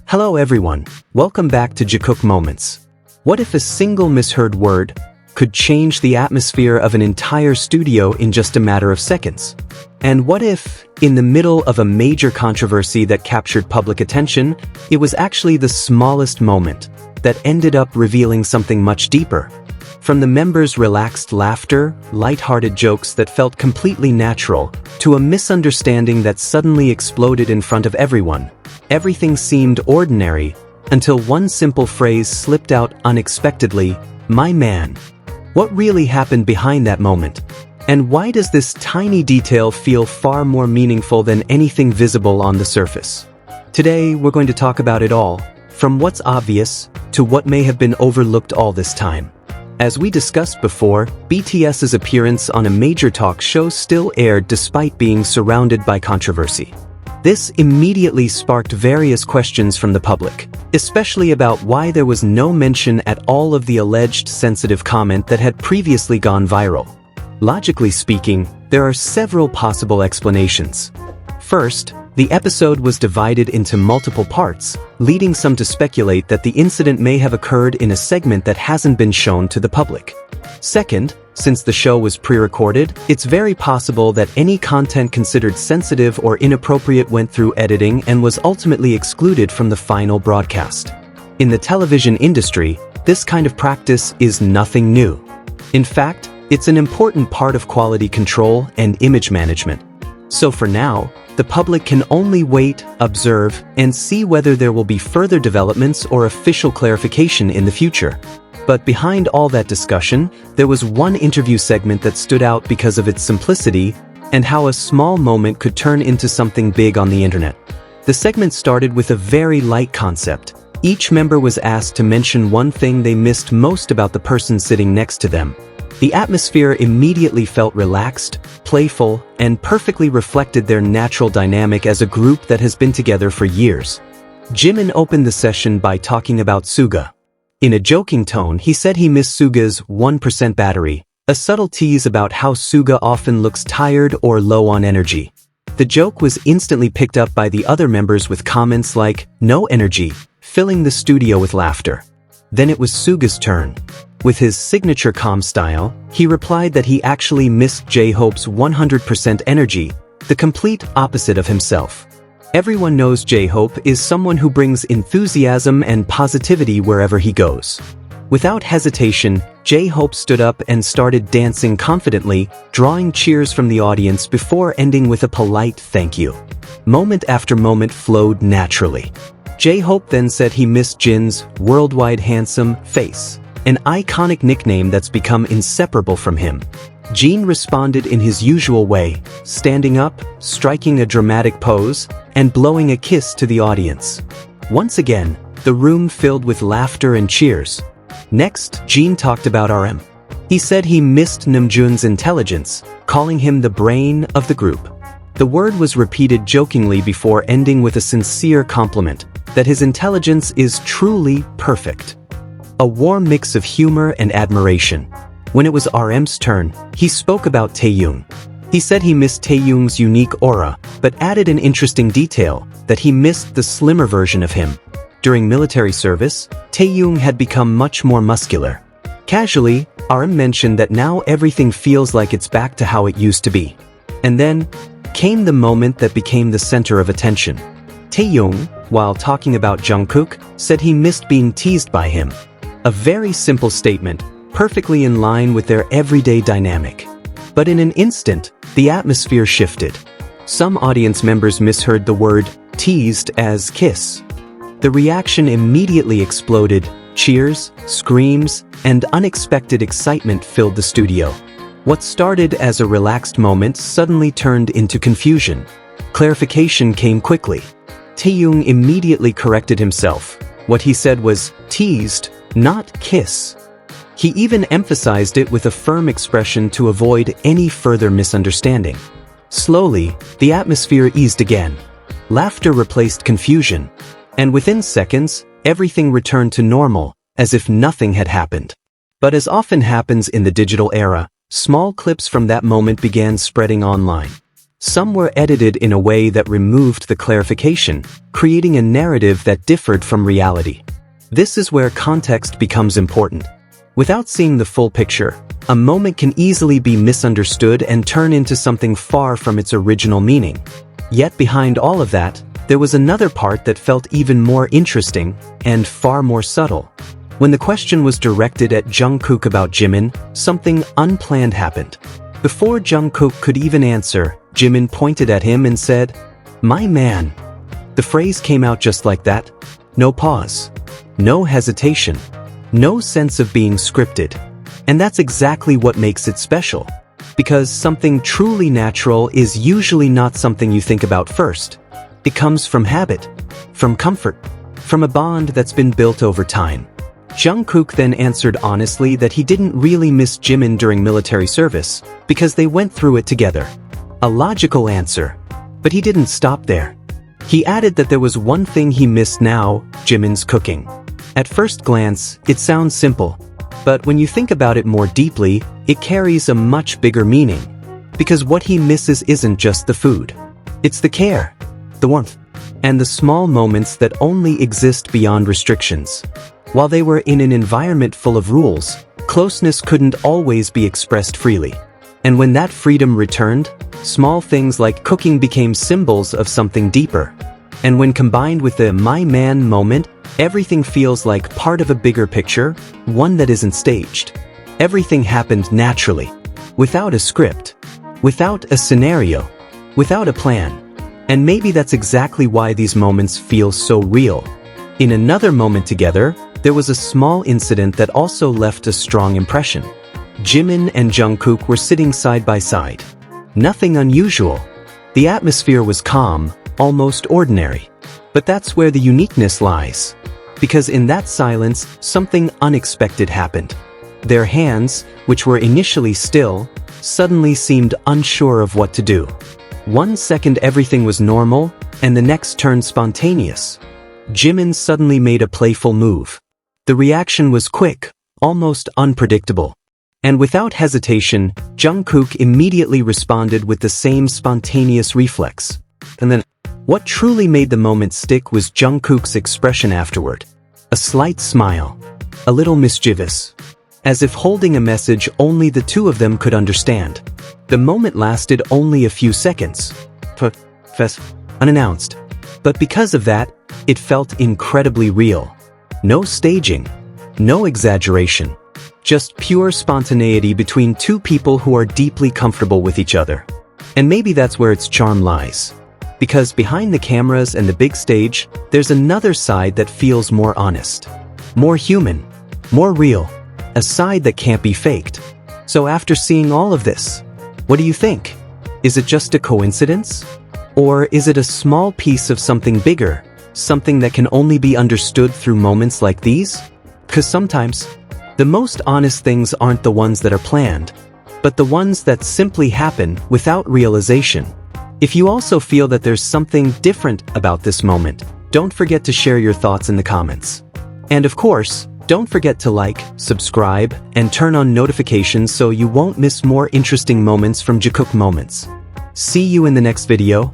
Hello everyone, welcome back to Jikook Moments. What if a single misheard word could change the atmosphere of an entire studio in just a matter of seconds? And what if, in the middle of a major controversy that captured public attention, it was actually the smallest moment that ended up revealing something much deeper? From the members' relaxed laughter, light-hearted jokes that felt completely natural, to a misunderstanding that suddenly exploded in front of everyone, everything seemed ordinary until one simple phrase slipped out unexpectedly, "My man." What really happened behind that moment? And why does this tiny detail feel far more meaningful than anything visible on the surface? Today, we're going to talk about it all, from what's obvious to what may have been overlooked all this time. As we discussed before, BTS's appearance on a major talk show still aired despite being surrounded by controversy. This immediately sparked various questions from the public, especially about why there was no mention at all of the alleged sensitive comment that had previously gone viral. Logically speaking, there are several possible explanations. First, the episode was divided into multiple parts, leading some to speculate that the incident may have occurred in a segment that hasn't been shown to the public. Second, since the show was pre-recorded, it's very possible that any content considered sensitive or inappropriate went through editing and was ultimately excluded from the final broadcast. In the television industry, this kind of practice is nothing new. In fact, it's an important part of quality control and image management. So for now, the public can only wait, observe, and see whether there will be further developments or official clarification in the future. But behind all that discussion, there was one interview segment that stood out because of its simplicity and how a small moment could turn into something big on the internet. The segment started with a very light concept. Each member was asked to mention one thing they missed most about the person sitting next to them. The atmosphere immediately felt relaxed, playful, and perfectly reflected their natural dynamic as a group that has been together for years. Jimin opened the session by talking about Suga. In a joking tone, he said he missed Suga's 1% battery, a subtle tease about how Suga often looks tired or low on energy. The joke was instantly picked up by the other members with comments like, "No energy," filling the studio with laughter. Then it was Suga's turn. With his signature calm style, he replied that he actually missed J-Hope's 100% energy, the complete opposite of himself. Everyone knows J-Hope is someone who brings enthusiasm and positivity wherever he goes. Without hesitation, J-Hope stood up and started dancing confidently, drawing cheers from the audience before ending with a polite thank you. Moment after moment flowed naturally. J-Hope then said he missed Jin's worldwide handsome face, an iconic nickname that's become inseparable from him. Jin responded in his usual way, standing up, striking a dramatic pose, and blowing a kiss to the audience. Once again, the room filled with laughter and cheers. Next, Jin talked about RM. He said he missed Namjoon's intelligence, calling him the brain of the group. The word was repeated jokingly before ending with a sincere compliment, that his intelligence is truly perfect. A warm mix of humor and admiration. When it was RM's turn, he spoke about Taeyoung. He said he missed Taeyoung's unique aura, but added an interesting detail, that he missed the slimmer version of him. During military service, Taeyoung had become much more muscular. Casually, RM mentioned that now everything feels like it's back to how it used to be. And then came the moment that became the center of attention. Taeyoung, while talking about Jungkook, said he missed being teased by him. A very simple statement, perfectly in line with their everyday dynamic. But in an instant, the atmosphere shifted. Some audience members misheard the word teased as kiss. The reaction immediately exploded. Cheers, screams, and unexpected excitement filled the studio. What started as a relaxed moment suddenly turned into confusion. Clarification came quickly. Taeyoung immediately corrected himself. What he said was teased, not kiss. He even emphasized it with a firm expression to avoid any further misunderstanding. Slowly, the atmosphere eased again. Laughter replaced confusion. And within seconds, everything returned to normal, as if nothing had happened. But as often happens in the digital era, small clips from that moment began spreading online. Some were edited in a way that removed the clarification, creating a narrative that differed from reality. This is where context becomes important. Without seeing the full picture, a moment can easily be misunderstood and turn into something far from its original meaning. Yet behind all of that, there was another part that felt even more interesting and far more subtle. When the question was directed at Jungkook about Jimin, something unplanned happened. Before Jungkook could even answer, Jimin pointed at him and said, "My man." The phrase came out just like that. No pause. No hesitation. No sense of being scripted. And that's exactly what makes it special. Because something truly natural is usually not something you think about first. It comes from habit, from comfort, from a bond that's been built over time. Jungkook then answered honestly that he didn't really miss Jimin during military service, because they went through it together. A logical answer. But he didn't stop there. He added that there was one thing he missed now, Jimin's cooking. At first glance, it sounds simple. But when you think about it more deeply, it carries a much bigger meaning. Because what he misses isn't just the food. It's the care, the warmth, and the small moments that only exist beyond restrictions. While they were in an environment full of rules, closeness couldn't always be expressed freely. And when that freedom returned, small things like cooking became symbols of something deeper. And when combined with the "my man" moment, everything feels like part of a bigger picture, one that isn't staged. Everything happened naturally, without a script, without a scenario, without a plan. And maybe that's exactly why these moments feel so real. In another moment together, there was a small incident that also left a strong impression. Jimin and Jungkook were sitting side by side. Nothing unusual. The atmosphere was calm, almost ordinary. But that's where the uniqueness lies. Because in that silence, something unexpected happened. Their hands, which were initially still, suddenly seemed unsure of what to do. 1 second everything was normal, and the next turned spontaneous. Jimin suddenly made a playful move. The reaction was quick, almost unpredictable. And without hesitation, Jungkook immediately responded with the same spontaneous reflex. And then, what truly made the moment stick was Jungkook's expression afterward. A slight smile. A little mischievous. As if holding a message only the two of them could understand. The moment lasted only a few seconds. Unannounced. But because of that, it felt incredibly real. No staging. No exaggeration. Just pure spontaneity between two people who are deeply comfortable with each other. And maybe that's where its charm lies. Because behind the cameras and the big stage, there's another side that feels more honest. More human. More real. A side that can't be faked. So after seeing all of this, what do you think? Is it just a coincidence? Or is it a small piece of something bigger? Something that can only be understood through moments like these? Because sometimes, the most honest things aren't the ones that are planned, but the ones that simply happen without realization. If you also feel that there's something different about this moment, don't forget to share your thoughts in the comments. And of course, don't forget to like, subscribe, and turn on notifications so you won't miss more interesting moments from Jikook Moments. See you in the next video.